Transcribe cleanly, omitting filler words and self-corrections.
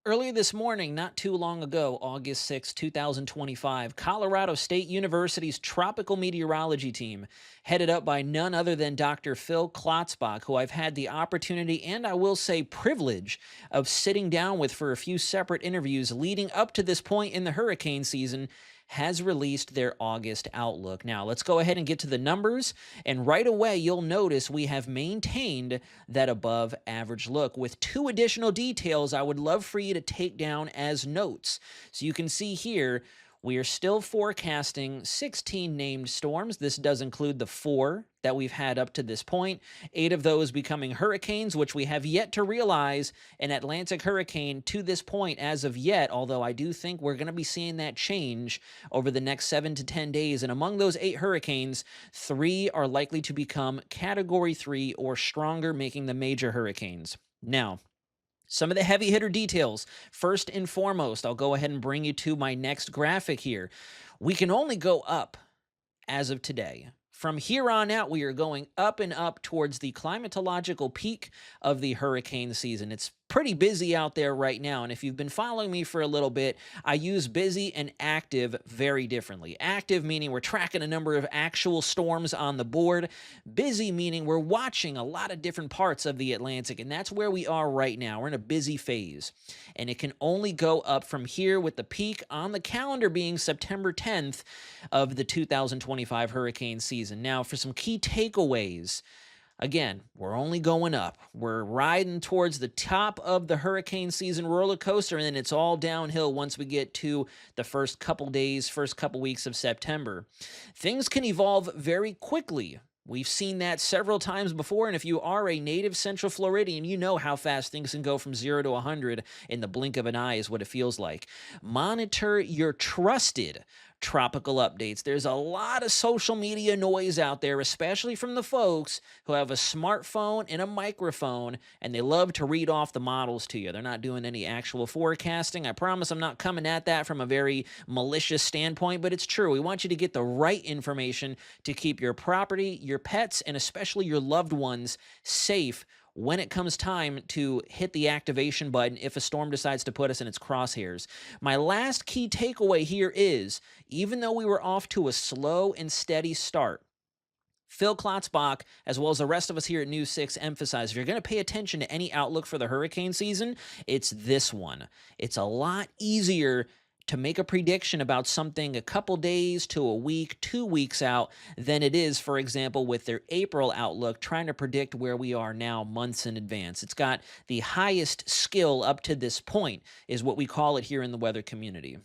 Earlier this morning, not too long ago, August 6, 2025, Colorado State University's tropical meteorology team, headed up by none other than Dr. Phil Klotzbach, who I've had the opportunity and I will say privilege of sitting down with for a few separate interviews leading up to this point in the hurricane season, has released their August outlook. Now, let's go ahead and get to the numbers. And right away, you'll notice we have maintained that above average look with two additional details I would love for you to take down as notes. So you can see here, we are still forecasting 16 named storms. This does include the 4 that we've had up to this point, 8 of those becoming hurricanes, which we have yet to realize an Atlantic hurricane to this point as of yet, although I do think we're going to be seeing that change over the next 7 to 10 days. And among those 8 hurricanes, 3 are likely to become Category 3 or stronger, making them major hurricanes. Now, some of the heavy hitter details. First and foremost, I'll go ahead and bring you to my next graphic here. We can only go up as of today. From here on out, we are going up and up towards the climatological peak of the hurricane season. It's pretty busy out there right now, and if you've been following me for a little bit, I use busy and active very differently. Active meaning we're tracking a number of actual storms on the board. Busy meaning we're watching a lot of different parts of the Atlantic, and that's where we are right now. We're in a busy phase, and it can only go up from here, with the peak on the calendar being September 10th of the 2025 hurricane season. Now, for some key takeaways, again, we're only going up. We're riding towards the top of the hurricane season roller coaster, and then it's all downhill once we get to the first couple days, first couple weeks of September. Things can evolve very quickly. We've seen that several times before, and if you are a native Central Floridian, you know how fast things can go from 0 to 100 in the blink of an eye is what it feels like. Monitor your trusted tropical updates. There's a lot of social media noise out there, especially from the folks who have a smartphone and a microphone, and they love to read off the models to you. They're not doing any actual forecasting. I promise I'm not coming at that from a very malicious standpoint, but it's true. We want you to get the right information to keep your property, your pets, and especially your loved ones safe when it comes time to hit the activation button if a storm decides to put us in its crosshairs. My last key takeaway here is, even though we were off to a slow and steady start, Phil Klotzbach, as well as the rest of us here at News 6, emphasize if you're going to pay attention to any outlook for the hurricane season, it's this one. It's a lot easier to make a prediction about something a couple days to a week, 2 weeks out than it is, for example, with their April outlook, trying to predict where we are now months in advance. It's got the highest skill up to this point, is what we call it here in the weather community.